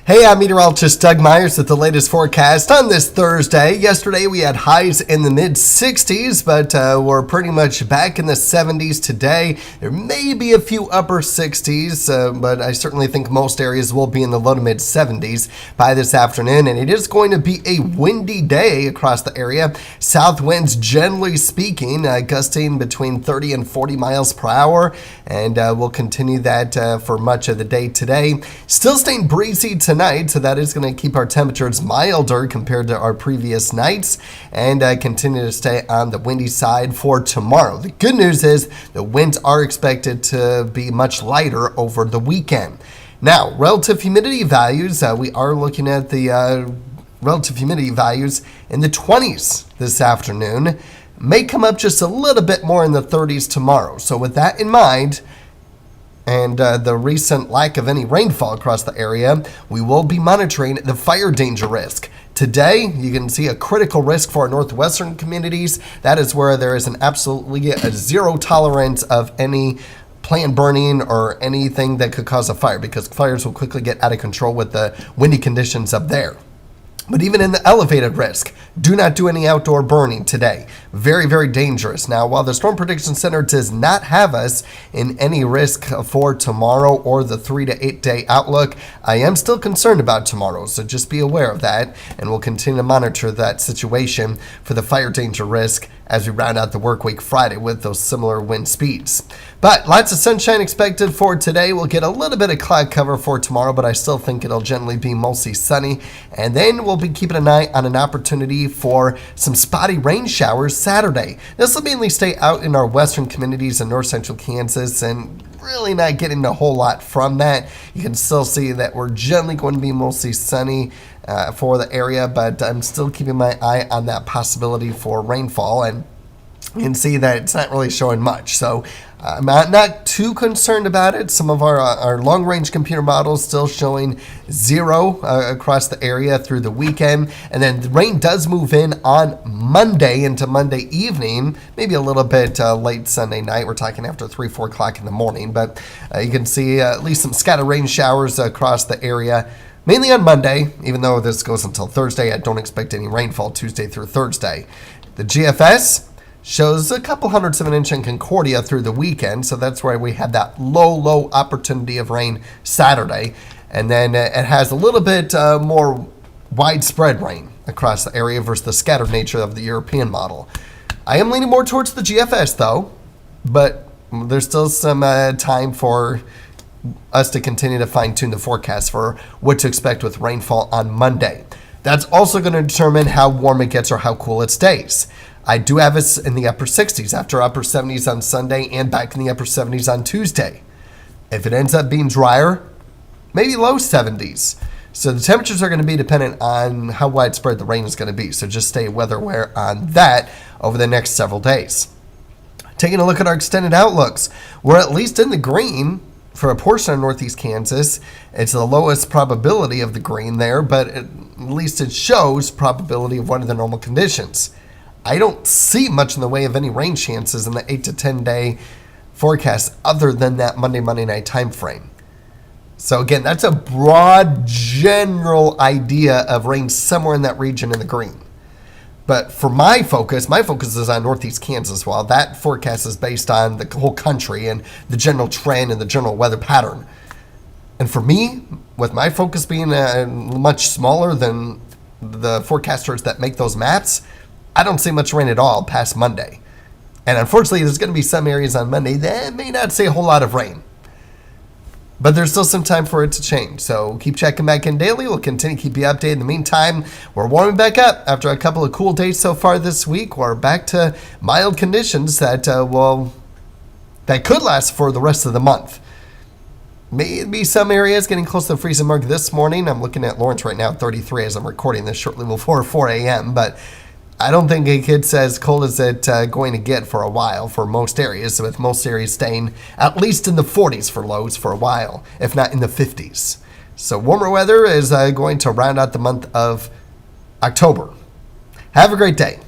Hey, I'm meteorologist Doug Myers with the latest forecast on this Thursday. Yesterday we had highs in the mid-60s, but we're pretty much back in the 70s today. There may be a few upper 60s, but I certainly think most areas will be in the low to mid-70s by this afternoon. And it is going to be a windy day across the area. South winds, generally speaking, gusting between 30 and 40 miles per hour. And we'll continue that for much of the day today. Still staying breezy tonight, so that is going to keep our temperatures milder compared to our previous nights and continue to stay on the windy side for tomorrow. The good news is the winds are expected to be much lighter over the weekend. Now, relative humidity values, we are looking at the relative humidity values in the 20s this afternoon. May come up just a little bit more in the 30s tomorrow. So with that in mind, and the recent lack of any rainfall across the area, we will be monitoring the fire danger risk. Today, you can see a critical risk for our northwestern communities. That is where there is an absolutely zero tolerance of any planned burning or anything that could cause a fire, because fires will quickly get out of control with the windy conditions up there. But even in the elevated risk, do not do any outdoor burning today. Very, very dangerous. Now, while the Storm Prediction Center does not have us in any risk for tomorrow or the 3 to 8 day outlook, I am still concerned about tomorrow. So just be aware of that, and we'll continue to monitor that situation for the fire danger risk as we round out the work week Friday with those similar wind speeds. But lots of sunshine expected for today. We'll get a little bit of cloud cover for tomorrow, but I still think it'll generally be mostly sunny. And then we'll be keeping an eye on an opportunity for some spotty rain showers Saturday. This will mainly stay out in our western communities in north central Kansas and really not getting a whole lot from that. You can still see that we're generally going to be mostly sunny for the area, but I'm still keeping my eye on that possibility for rainfall, and you can see that it's not really showing much. So I'm not too concerned about it. Some of our long-range computer models still showing 0 across the area through the weekend. And then the rain does move in on Monday into Monday evening, maybe a little bit late Sunday night. We're talking after 3, 4 o'clock in the morning. But you can see at least some scattered rain showers across the area, mainly on Monday. Even though this goes until Thursday, I don't expect any rainfall Tuesday through Thursday. The GFS shows a couple hundredths of an inch in Concordia through the weekend, so that's why we had that low opportunity of rain Saturday. And then it has a little bit more widespread rain across the area versus the scattered nature of the European model. I am leaning more towards the GFS though, but there's still some time for us to continue to fine-tune the forecast for what to expect with rainfall on Monday. That's also going to determine how warm it gets or how cool it stays. I do have us in the upper 60s after upper 70s on Sunday and back in the upper 70s on Tuesday. If it ends up being drier, maybe low 70s. So the temperatures are going to be dependent on how widespread the rain is going to be. So just stay weather aware on that over the next several days. Taking a look at our extended outlooks, we're at least in the green for a portion of northeast Kansas. It's the lowest probability of the green there, but at least it shows probability of one of the normal conditions. I don't see much in the way of any rain chances in the 8 to 10 day forecast other than that Monday night time frame. So again, that's a broad general idea of rain somewhere in that region in the green. But for my focus is on northeast Kansas, while that forecast is based on the whole country and the general trend and the general weather pattern. And for me, with my focus being much smaller than the forecasters that make those maps, I don't see much rain at all past Monday. And unfortunately, there's going to be some areas on Monday that may not see a whole lot of rain. But there's still some time for it to change. So keep checking back in daily. We'll continue to keep you updated. In the meantime, we're warming back up. After a couple of cool days so far this week, we're back to mild conditions that could last for the rest of the month. Maybe some areas getting close to the freezing mark this morning. I'm looking at Lawrence right now, 33 as I'm recording this shortly before 4 a.m. But I don't think it gets as cold as it's going to get for a while for most areas, with most areas staying at least in the 40s for lows for a while, if not in the 50s. So warmer weather is going to round out the month of October. Have a great day.